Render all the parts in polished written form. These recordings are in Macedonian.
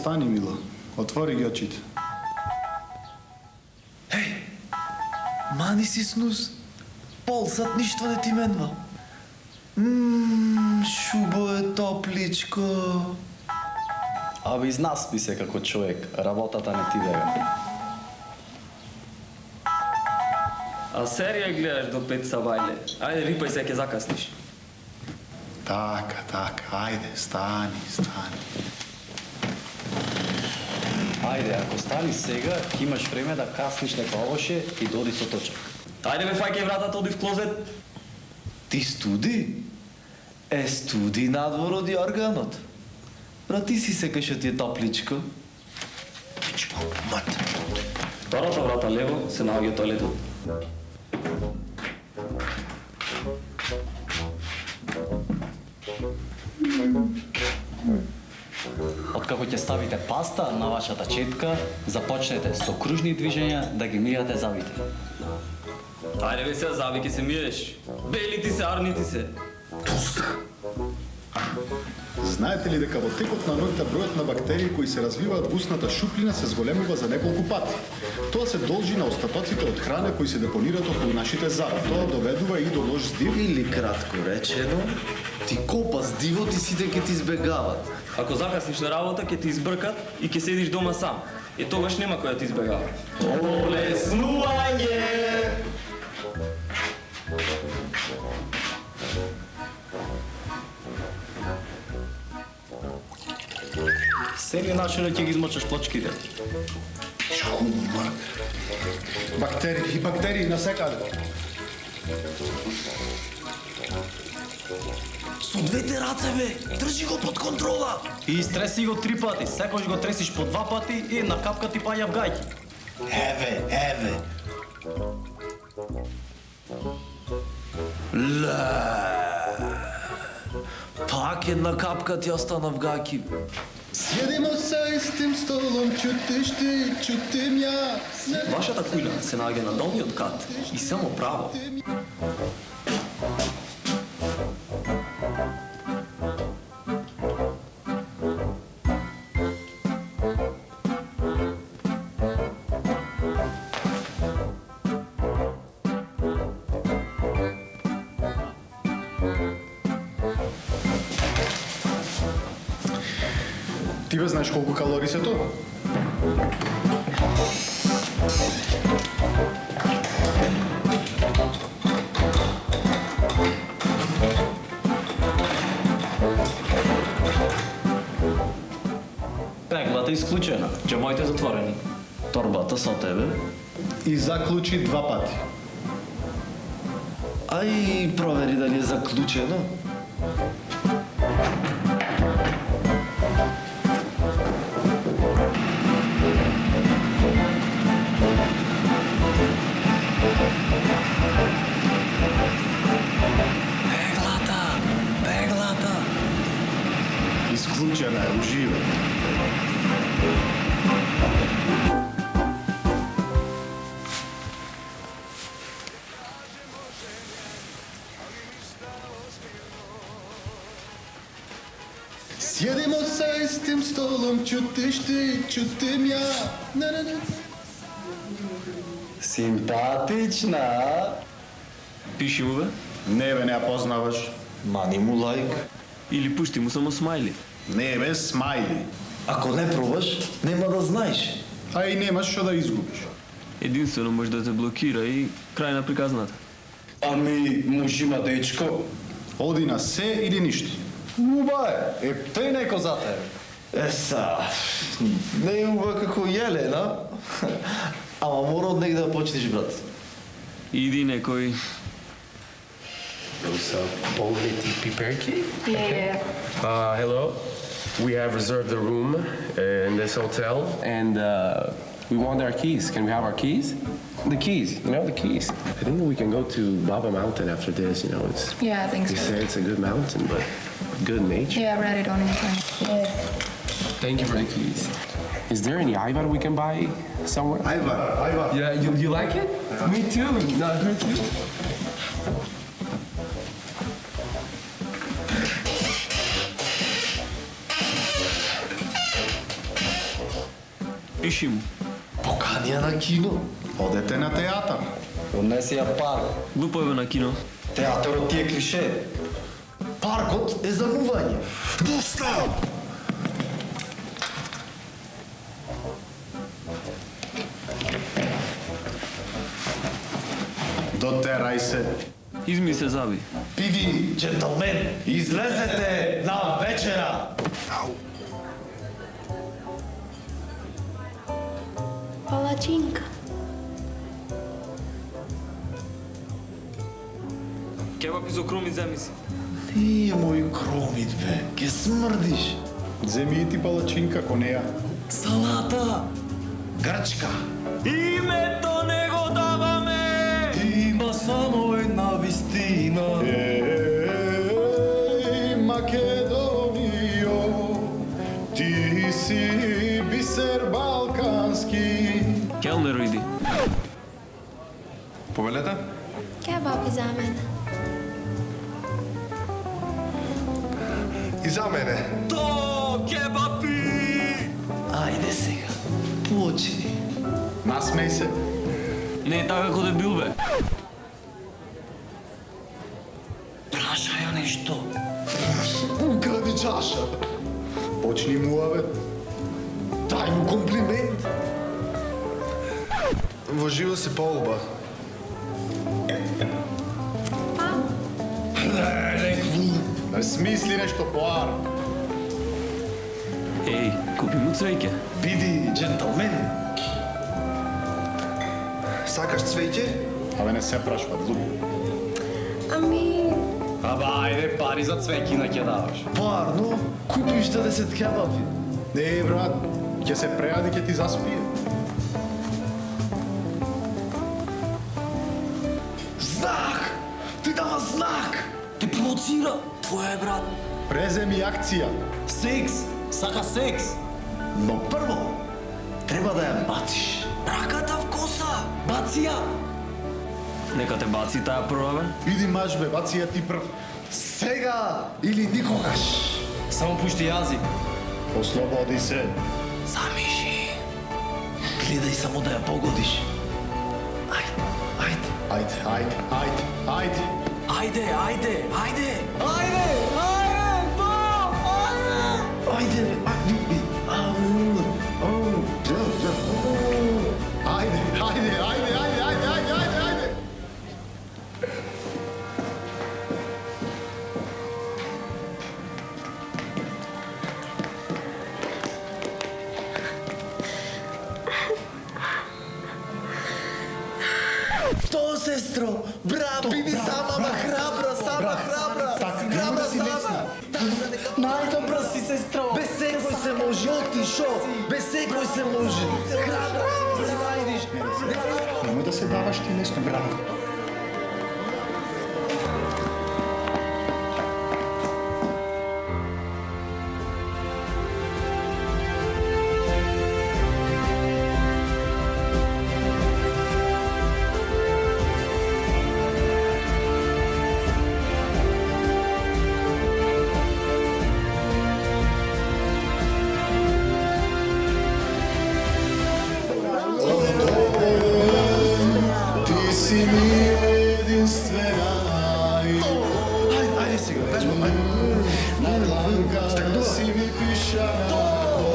стани, мила. Отвори ги очите. Мани си снус. Полсът нищо не ти менва. Шубо е топличко. Абе, изнаспи се како човек. Работата не ти бега. А серија гледаш до 5 сабајле. Ајде, рипај се, ќе закасниш. Така, ајде, стани. Ајде, ако стани сега, ќе имаш време да касниш дека овоше и доди со точак. Ајде бе, фаќај вратата, оди в клозет. Ти студи? Студи надвор од јорганот. Врати си се кај што ти е топличко. Пичко, мат. Втората врата лево се наоѓа тоалетот. Откако ќе ставите паста на вашата четка, започнете со кружни движења да ги мијате завите. Ајде бе, сега зави ќе се миеш. Бели ти се, арни ти се. Знаете ли дека во текот на ноќта бројот на бактерии кои се развиваат во устната шуплина се зголемува за неколку пати? Тоа се должи на остатоците од храна кои се депонираат околу нашите зави. Тоа доведува и до лош здив. Или кратко речено, ти копа с дивот и сите ќе ти избегават. Ако закасниш на работа, ќе ти избркат и ќе седиш дома сам. Тогаш нема кој да ти избегава. Олеснување! Сели начинот ќе ги измочаш плочките. Шумар. Бактерии насекаде. Со двете раце, бе! Држи го под контрола! И истреси го 3 пати, секојаш го тресиш по 2 пати и на капка ти паѓа в гајки. Еве! Пак една капка ти остана в гајки. Сједимо за истим столом, чутиш ти, чутим ја. Вашата кујна се наоѓа на долниот кат и само право. Ти бе знаеш колку калории се тоа? Пеглата исклучена, џемоите затворени. Торбата со тебе. И заклучи 2 пати. Ај, провери дали е заклучено. Пеглата! Исклучена е, ужива. Сједимо за истим столом, чутиш ти, чутим ја. Симпатична. Пиши му бе. Не бе, не ја познаваш. Мани му лајк. Или пушти му само смајли. Не бе, смајли. Ако не пробаш, нема да знаеш. А и немаш што да изгубиш. Единствено може да те блокира и крај на приказната. Ами, муж има дечко. Оди на се или ништо. Уба е тој неко за тебе. Не е уба како Јелена. Ама мора од негде да почнеш, брат. Иди некој. Those bonehead piperki? Yeah. Hello. We have reserved a room in this hotel, and we want our keys. Can we have our keys? The keys, the keys. I think we can go to Baba Mountain after this, it's... Yeah, I think They say so. it's a good mountain, but good nature. Yeah, I read it on internet. Yeah. Thank you for the keys. Is there any Ivar we can buy somewhere? Ајва. Yeah, you like it? Me too. Not her too. Пиши му. Покани ја на кино. Одете на театар. Однеси ја парк. Глупо е бе на кино. Театарот ти е клише. Паркот е за мување. Доста! Дотерај се. Изми се заби. Биди, джентълмен, излезете на вечера. Палачинка. Кебап изокроми земи си. Ти, мој кромит, бе, ке смрдиш. Земи и ти палачинка ко неја. Салата, грчка. Името не го даваме! Има само една вистина. Македонијо, ти си бисер балкански. Келнер иди. Повелете? Кебаб за мене. И за мене. То, кебапи! Ајде сега, почни. Насмеј се. Не е така како да бил бе. Прашај ја нешто. Укради чаша. Почни муавет. Дај му комплимент. Во живо си полуба. Не смисли нешто поар. Еј, купи му цвеќе. Биди джентълмен. Сакаш цвеќе? Абе не се прашва, зуб. Ами, Аба, ајде, пари за цвеќина ќе даваш. Парно, купиш 10 кебапи. Не, брат, ќе се прејади, ќе ти заспие. Знак! Ти дава знак! Те провоцира. Твоја е брат. Преземи акција. Секс! Сака секс! Но прво, треба да ја бациш. Раката в коса. Баци ја! Нека те баци таа прва бе. Иди маж бе, баци ја ти прв. Сега или никогаш! Само пушти јазик. Ослободи се. Замиши! Гледај само да ја погодиш. Ајде, ајде. Ајде, ајде, ајде, ајде. Ајде, ајде, ајде. Ајде, ајде, ајде. Ајде, ајде, ајде, ајде, ајде, ајде, ајде, ајде. То, сестро, бра, биди сама, ма храбра, сама храбра. Храбра сама. Најдобра си, сестро. Без секој се може, оти шо? Без секој се може. Храбра си, се најдиш. Немој да се даваш ти лесно, браво. Ти си ми единствена и Ајде сега, вежба, ајде. на дланка си ми пишана.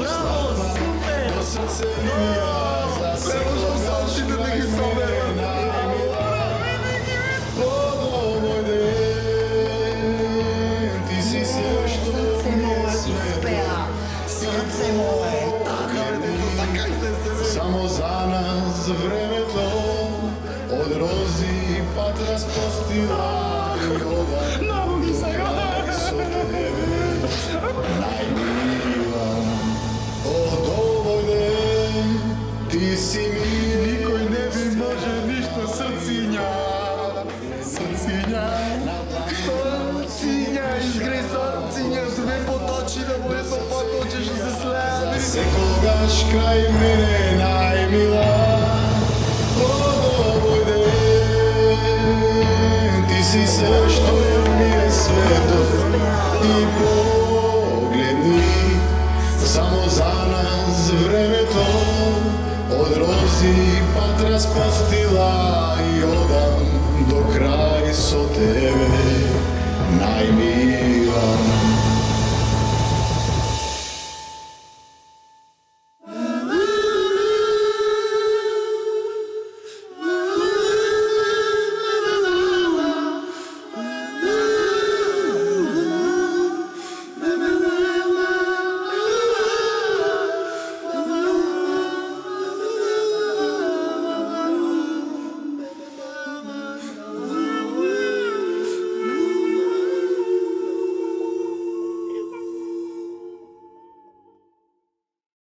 Браво, супер! До срце ми ја за секој Саучите да ги соберам. Под овој ден ти си се што срце ми е мое свет. успеа. Срце мое. Така, бе, дето, закајте се. Само за нас времето од рози пат разпостила и ова Много ги сега. со тебе најмила. Од овој ден ти си ми никој не би може ништо срциња. Срциња. Сиња, изгреј срциња, две поточи на моето поточе што се слеа. Секогаш крај мене најмила. Од овој ден ти си се што ми е светот и погледни само за нас времето odam do kraj so tebe, najmilejša.